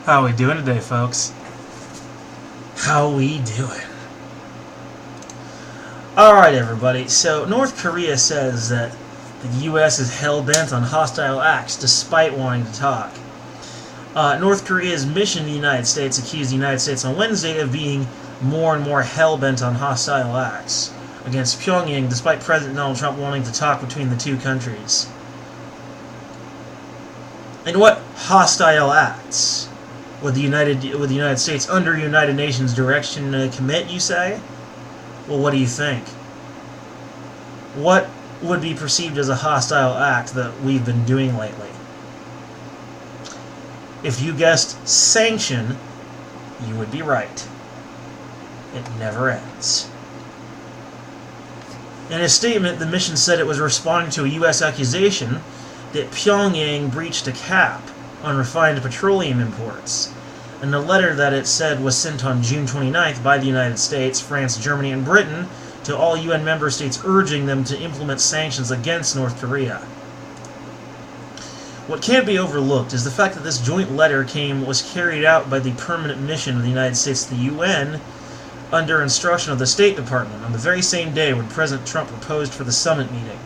How we doing today, folks? How we doing? Alright, everybody. So, North Korea says that the U.S. is hell-bent on hostile acts despite wanting to talk. North Korea's mission in the United States accused the United States on Wednesday of being more and more hell-bent on hostile acts against Pyongyang despite President Donald Trump wanting to talk between the two countries. And what hostile acts would the United States under United Nations direction commit, you say? Well, what do you think? What would be perceived as a hostile act that we've been doing lately? If you guessed sanction, you would be right. It never ends. In a statement, the mission said it was responding to a U.S. accusation that Pyongyang breached a cap on refined petroleum imports. In a letter that it said was sent on June 29th by the United States, France, Germany, and Britain to all UN member states urging them to implement sanctions against North Korea. What can't be overlooked is the fact that this joint letter was carried out by the permanent mission of the United States to the UN under instruction of the State Department on the very same day when President Trump proposed for the summit meeting.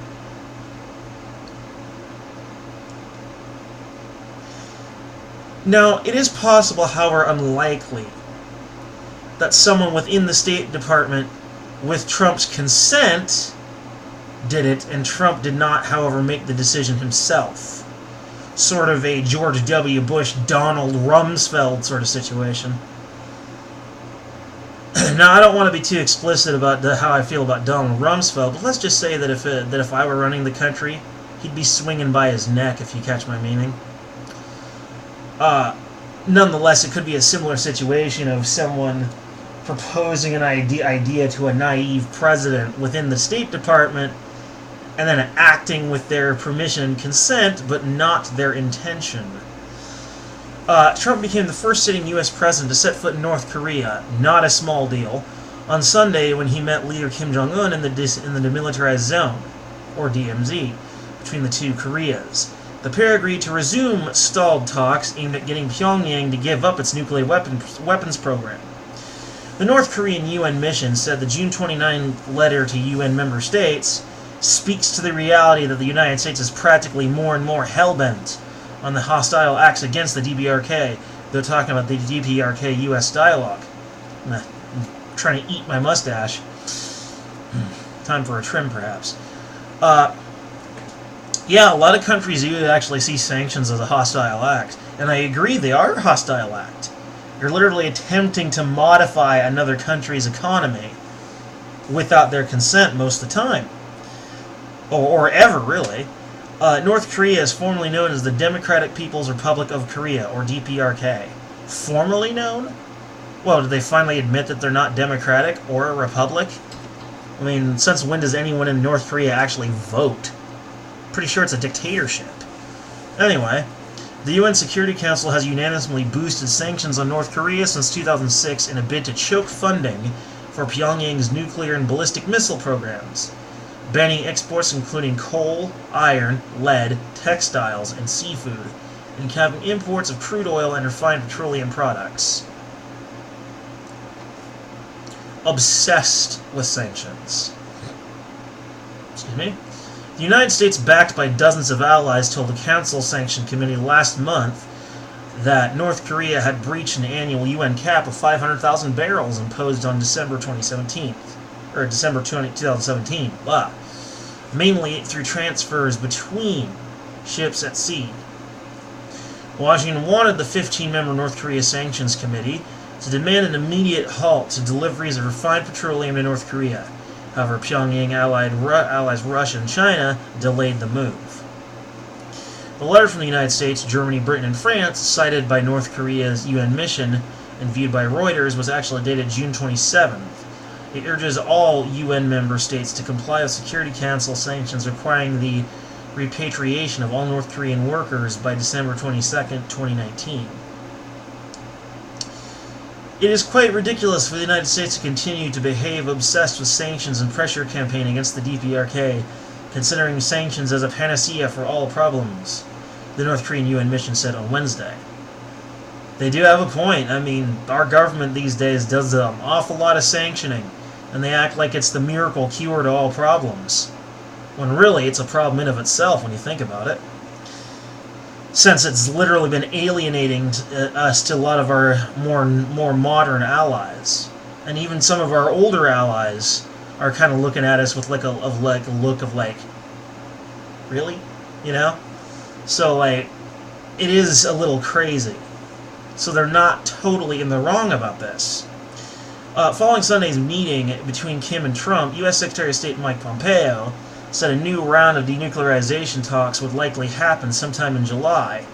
Now, it is possible, however unlikely, that someone within the State Department, with Trump's consent, did it, and Trump did not, however, make the decision himself. Sort of a George W. Bush, Donald Rumsfeld sort of situation. Now, I don't want to be too explicit about how I feel about Donald Rumsfeld, but let's just say that if I were running the country, he'd be swinging by his neck, if you catch my meaning. Nonetheless, it could be a similar situation of someone proposing an idea to a naive president within the State Department and then acting with their permission and consent, but not their intention. Trump became the first sitting U.S. president to set foot in North Korea, not a small deal, on Sunday when he met leader Kim Jong-un in the Demilitarized Zone, or DMZ, between the two Koreas. The pair agreed to resume stalled talks aimed at getting Pyongyang to give up its nuclear weapons program. The North Korean UN mission said the June 29 letter to UN member states speaks to the reality that the United States is practically more and more hell-bent on the hostile acts against the DPRK. They're talking about the DPRK-US dialogue. I'm trying to eat my mustache. Time for a trim, perhaps. Yeah, a lot of countries do actually see sanctions as a hostile act. And I agree, they are a hostile act. You're literally attempting to modify another country's economy without their consent most of the time. Or ever, really. North Korea is formerly known as the Democratic People's Republic of Korea, or DPRK. Formerly known? Well, did they finally admit that they're not democratic or a republic? I mean, since when does anyone in North Korea actually vote? Pretty sure it's a dictatorship. Anyway, the UN Security Council has unanimously boosted sanctions on North Korea since 2006 in a bid to choke funding for Pyongyang's nuclear and ballistic missile programs, banning exports including coal, iron, lead, textiles, and seafood, and capping imports of crude oil and refined petroleum products. Obsessed with sanctions. Excuse me. The United States, backed by dozens of allies, told the Council Sanction Committee last month that North Korea had breached an annual UN cap of 500,000 barrels imposed on December 2017, mainly through transfers between ships at sea. Washington wanted the 15-member North Korea Sanctions Committee to demand an immediate halt to deliveries of refined petroleum to North Korea. However, Pyongyang allies Russia and China delayed the move. The letter from the United States, Germany, Britain, and France, cited by North Korea's UN mission and viewed by Reuters, was actually dated June 27th. It urges all UN member states to comply with Security Council sanctions requiring the repatriation of all North Korean workers by December 22nd, 2019. It is quite ridiculous for the United States to continue to behave obsessed with sanctions and pressure campaign against the DPRK, considering sanctions as a panacea for all problems, the North Korean UN mission said on Wednesday. They do have a point. I mean, our government these days does an awful lot of sanctioning, and they act like it's the miracle cure to all problems, when really it's a problem in of itself when you think about it. Since it's literally been alienating us to a lot of our more modern allies, and even some of our older allies are kind of looking at us with like a look of like, really, you know? So like, it is a little crazy. So they're not totally in the wrong about this. Following Sunday's meeting between Kim and Trump, U.S. Secretary of State Mike Pompeo said a new round of denuclearization talks would likely happen sometime in July.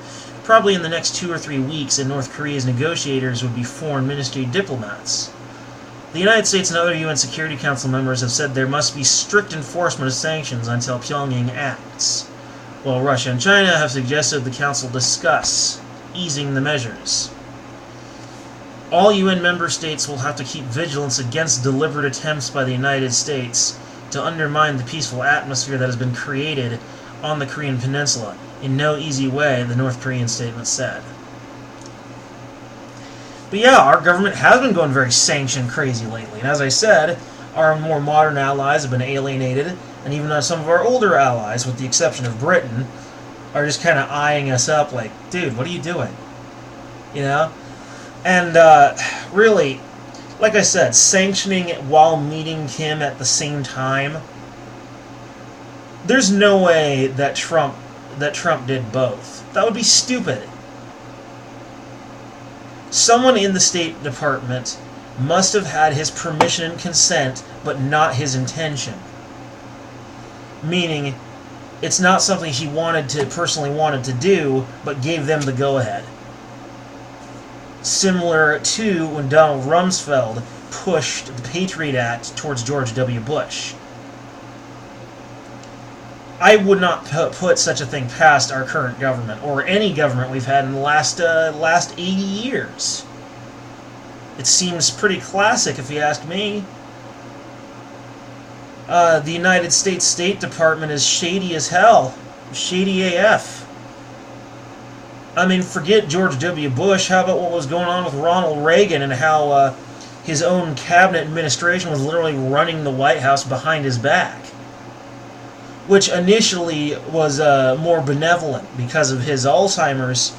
Probably in the next 2 or 3 weeks, and North Korea's negotiators would be foreign ministry diplomats. The United States and other UN Security Council members have said there must be strict enforcement of sanctions until Pyongyang acts, while Russia and China have suggested the Council discuss easing the measures. All UN member states will have to keep vigilance against deliberate attempts by the United States to undermine the peaceful atmosphere that has been created on the Korean Peninsula in no easy way, the North Korean statement said. But yeah, our government has been going very sanction crazy lately, and as I said, our more modern allies have been alienated, and even some of our older allies, with the exception of Britain, are just kind of eyeing us up like, dude, what are you doing? You know? And really, like I said, sanctioning while meeting Kim at the same time, there's no way that Trump did both. That would be stupid. Someone in the State Department must have had his permission and consent, but not his intention. Meaning, it's not something he personally wanted to do, but gave them the go-ahead. Similar to when Donald Rumsfeld pushed the Patriot Act towards George W. Bush. I would not put such a thing past our current government, or any government we've had in the last 80 years. It seems pretty classic, if you ask me. The United States State Department is shady as hell. Shady AF. I mean, forget George W. Bush. How about what was going on with Ronald Reagan and how his own cabinet administration was literally running the White House behind his back? Which initially was more benevolent because of his Alzheimer's,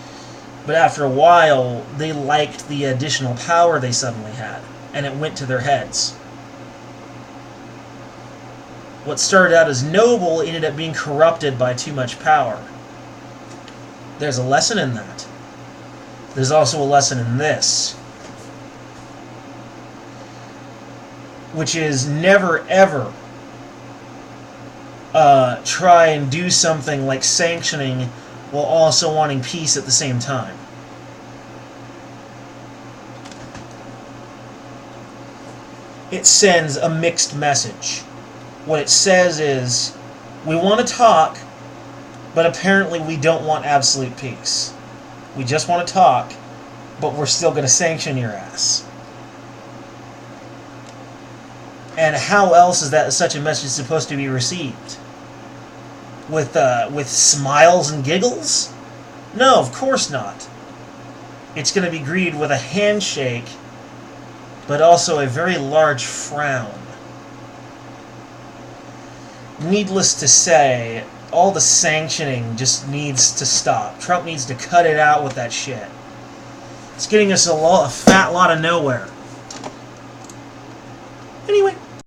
but after a while, they liked the additional power they suddenly had, and it went to their heads. What started out as noble ended up being corrupted by too much power. There's a lesson in that. There's also a lesson in this, which is never ever try and do something like sanctioning while also wanting peace at the same time. It sends a mixed message. What it says is, we want to talk, but apparently we don't want absolute peace. We just want to talk, but we're still going to sanction your ass. And how else is that such a message supposed to be received? With smiles and giggles? No, of course not. It's going to be greeted with a handshake, but also a very large frown. Needless to say, all the sanctioning just needs to stop. Trump needs to cut it out with that shit. It's getting us a fat lot of nowhere. Anyway.